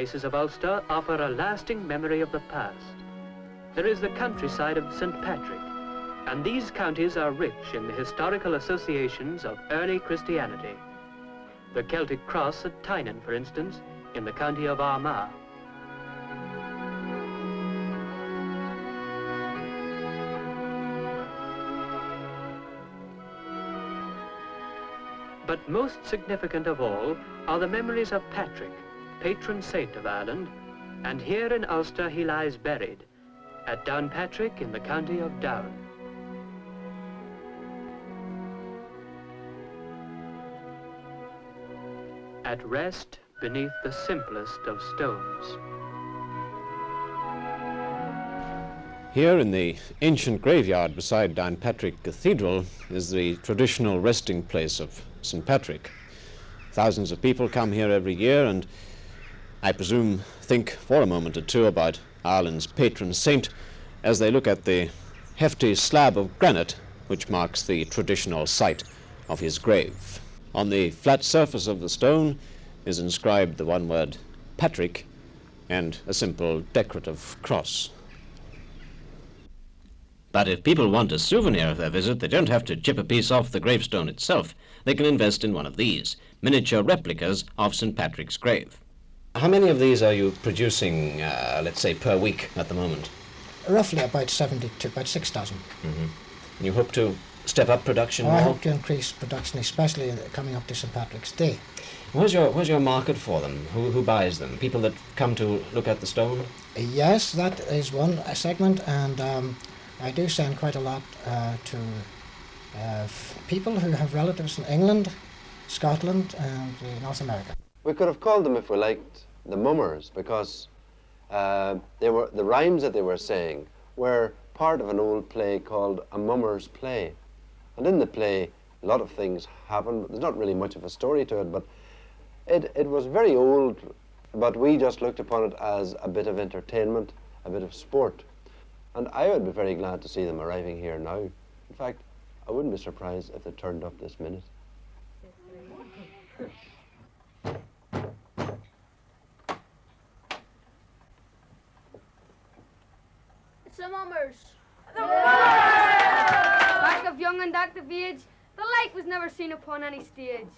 places of Ulster offer a lasting memory of the past. There is the countryside of St. Patrick, and these counties are rich in the historical associations of early Christianity. The Celtic cross at Tynan, for instance, in the county of Armagh. But most significant of all are the memories of Patrick, patron saint of Ireland, and here in Ulster he lies buried, at Downpatrick in the county of Down. At rest beneath the simplest of stones. Here in the ancient graveyard beside Downpatrick Cathedral is the traditional resting place of St. Patrick. Thousands of people come here every year and I presume think for a moment or two about Ireland's patron saint as they look at the hefty slab of granite which marks the traditional site of his grave. On the flat surface of the stone is inscribed the one word Patrick and a simple decorative cross. But if people want a souvenir of their visit, they don't have to chip a piece off the gravestone itself. They can invest in one of these, miniature replicas of St. Patrick's grave. How many of these are you producing, let's say, per week at the moment? Roughly about 70 to about 6,000. And you hope to step up production more? I hope to increase production, especially coming up to St. Patrick's Day. Where's your market for them? Who buys them? People that come to look at the stone? Yes, that is one segment, and I do send quite a lot to people who have relatives in England, Scotland and North America. We could have called them, if we liked, the mummers, because the rhymes that they were saying were part of an old play called A Mummer's Play. And in the play, a lot of things happened. There's not really much of a story to it, but it was very old, but we just looked upon it as a bit of entertainment, a bit of sport. And I would be very glad to see them arriving here now. In fact, I wouldn't be surprised if they turned up this minute. It's the mummers. Back of young and active age, the like was never seen upon any stage.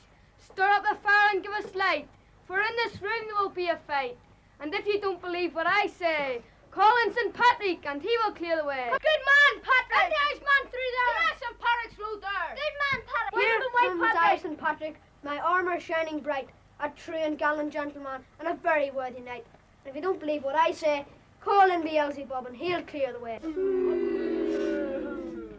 Stir up the fire and give us light, for in this room there will be a fight. And if you don't believe what I say, call in St. Patrick and he will clear the way. Good man, Patrick! And there's man through there! Yes, St. Patrick's road there! Good man, Patrick! Here comes I, St. Patrick, my armour shining bright, a true and gallant gentleman, and a very worthy knight. And if you don't believe what I say, call in Beelzebub and he'll clear the way.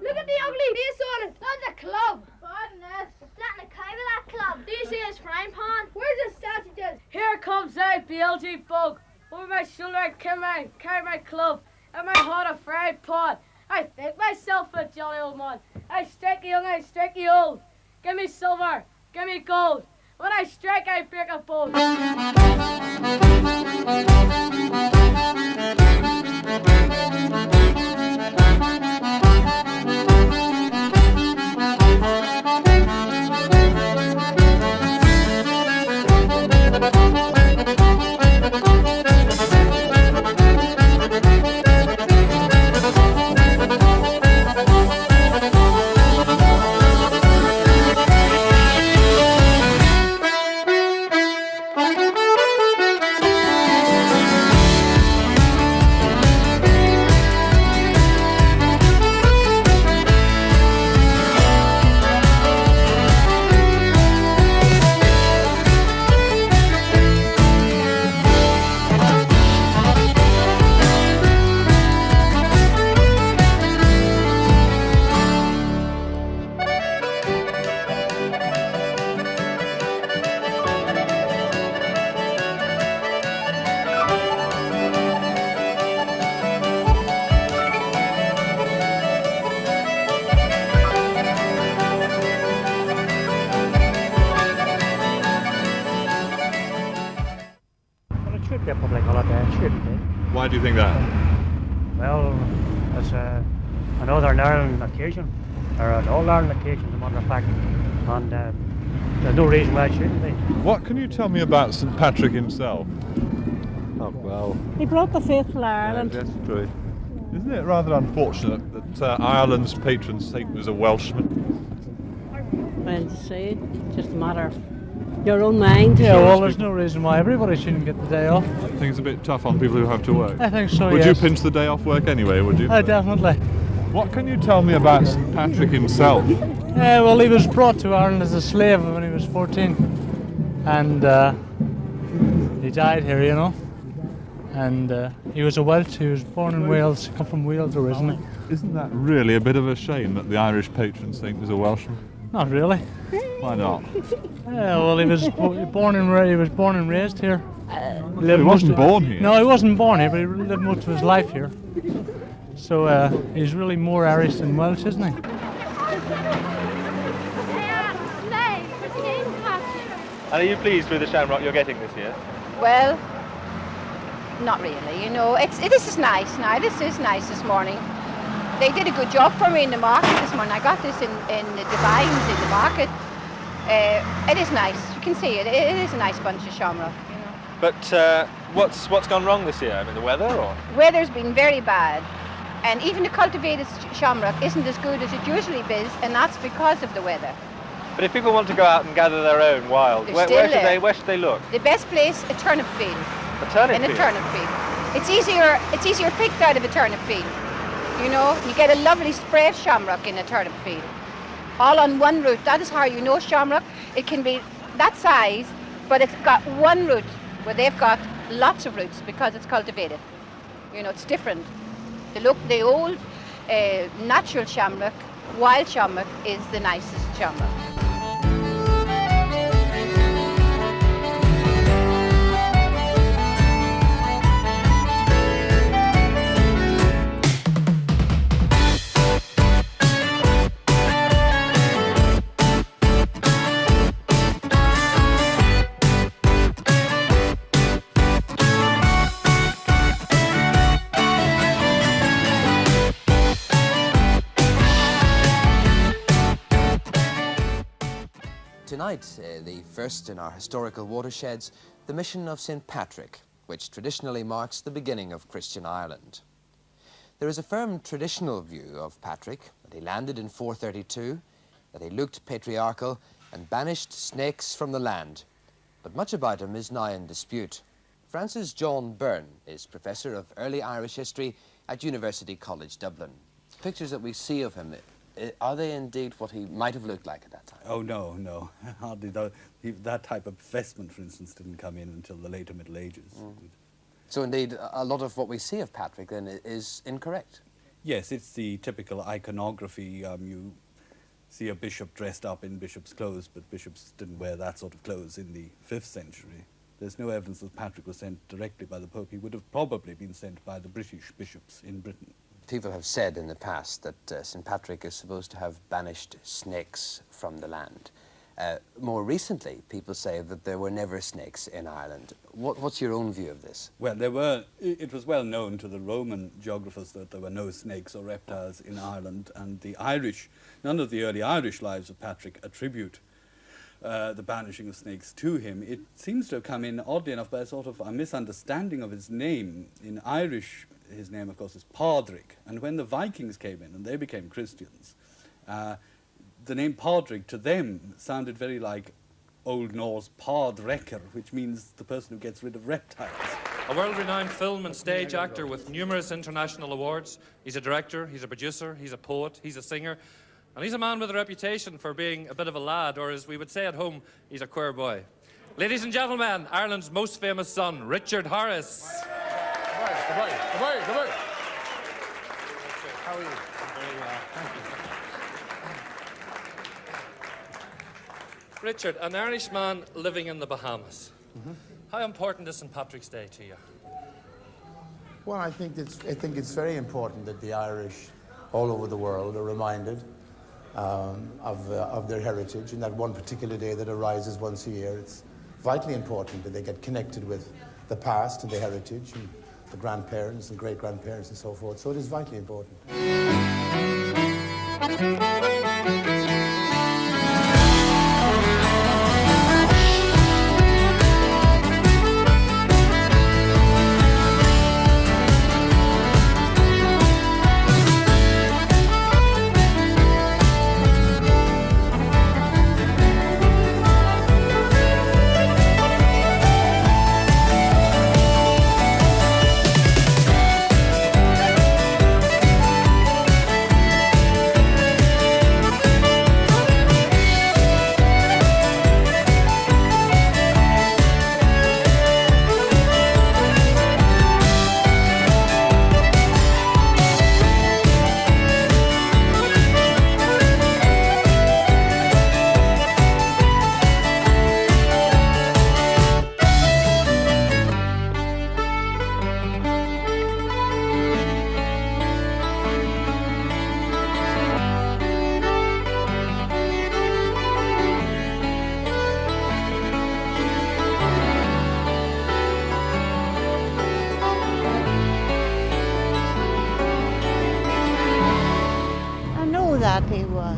Look at the ugly face on it! That's a club! Goodness! It's not in a cow with that club. Do you see his frying pan? Where's his sausages? Here comes I, Beelzebub. Over my shoulder I carry my club, and my heart a fried pot. I think myself a jolly old man. I strike the young, I strike the old. Give me silver, give me gold. When I strike, I break a bowl. Should be a public holiday, it shouldn't be. Why do you think that? Well, it's a Northern Ireland occasion, or an All Ireland occasion, as a matter of fact, and there's no reason why it shouldn't be. What can you tell me about St. Patrick himself? Oh, well. He brought the faith to Ireland. That's true. Isn't it rather unfortunate that Ireland's patron saint was a Welshman? Well, to say, just a matter of your own mind. Yeah, well, there's no reason why everybody shouldn't get the day off. I think it's a bit tough on people who have to work. I think so, Would yes. you pinch the day off work anyway, would you? Definitely. What can you tell me about St Patrick himself? Well, he was brought to Ireland as a slave when he was 14. And he died here, you know. And he was a Welsh, he was born in Wales, come from Wales originally. Isn't that really a bit of a shame that the Irish patron saint was a Welshman? Not really. Why not? Well, he was born and raised here. He wasn't born here? No, he wasn't born here, but he lived most of his life here. So he's really more Irish than Welsh, isn't he? And are you pleased with the shamrock you're getting this year? Well, not really. You know, this is nice now. This is nice this morning. They did a good job for me in the market this morning. I got this in the vines in the market. It is nice. You can see it. It is a nice bunch of shamrock. You know. But what's gone wrong this year? I mean, the weather, or? Weather's been very bad, and even the cultivated shamrock isn't as good as it usually is, and that's because of the weather. But if people want to go out and gather their own wild, where should they look? The best place, a turnip field. A turnip field? In a turnip field. It's easier picked out of a turnip field. You know, you get a lovely spray of shamrock in a turnip field. All on one root. That is how you know shamrock. It can be that size, but it's got one root where they've got lots of roots because it's cultivated. You know, it's different. The old natural shamrock, wild shamrock, is the nicest shamrock. Tonight, the first in our historical watersheds, the mission of St Patrick, which traditionally marks the beginning of Christian Ireland. There is a firm traditional view of Patrick, that he landed in 432, that he looked patriarchal and banished snakes from the land. But much about him is now in dispute. Francis John Byrne is Professor of Early Irish History at University College Dublin. Pictures that we see of him, are they indeed what he might have looked like at that time? Oh, no. Hardly. That type of vestment, for instance, didn't come in until the later Middle Ages. Mm. So, indeed, a lot of what we see of Patrick, then, is incorrect? Yes, it's the typical iconography. You see a bishop dressed up in bishop's clothes, but bishops didn't wear that sort of clothes in the 5th century. There's no evidence that Patrick was sent directly by the Pope. He would have probably been sent by the British bishops in Britain. People have said in the past that St Patrick is supposed to have banished snakes from the land. More recently, people say that there were never snakes in Ireland. What's your own view of this? Well, it was well known to the Roman geographers that there were no snakes or reptiles in Ireland, and the Irish, none of the early Irish lives of Patrick attribute the banishing of snakes to him. It seems to have come in, oddly enough, by a sort of a misunderstanding of his name. In Irish, his name, of course, is Padraig, and when the Vikings came in and they became Christians, the name Padraig to them sounded very like Old Norse Pardrekker, which means the person who gets rid of reptiles. A world-renowned film and stage actor with numerous international awards. He's a director, he's a producer, he's a poet, he's a singer, and he's a man with a reputation for being a bit of a lad, or as we would say at home, he's a queer boy. Ladies and gentlemen, Ireland's most famous son, Richard Harris. Goodbye. How are you? Very well, thank you. Richard, an Irishman living in the Bahamas. How important is St Patrick's Day to you? Well, I think it's very important that the Irish all over the world are reminded of their heritage, and that one particular day that arises once a year. It's vitally important that they get connected with the past and their heritage and the grandparents and great-grandparents and so forth. So it is vitally important. that he was,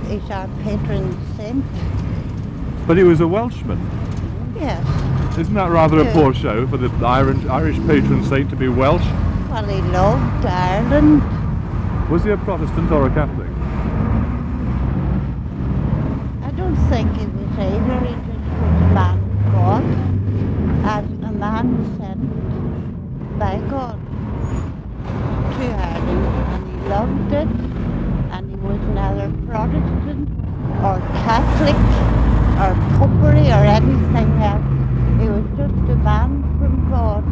he's our patron saint. But he was a Welshman. Yes. Isn't that rather a poor show for the Irish patron saint to be Welsh? Well, he loved Ireland. Was he a Protestant or a Catholic? I don't think he was either. He just was a man of God, as a man sent by God to Ireland, and he loved it, and he was neither Protestant or Catholic or popery or anything else. He was just a man from God.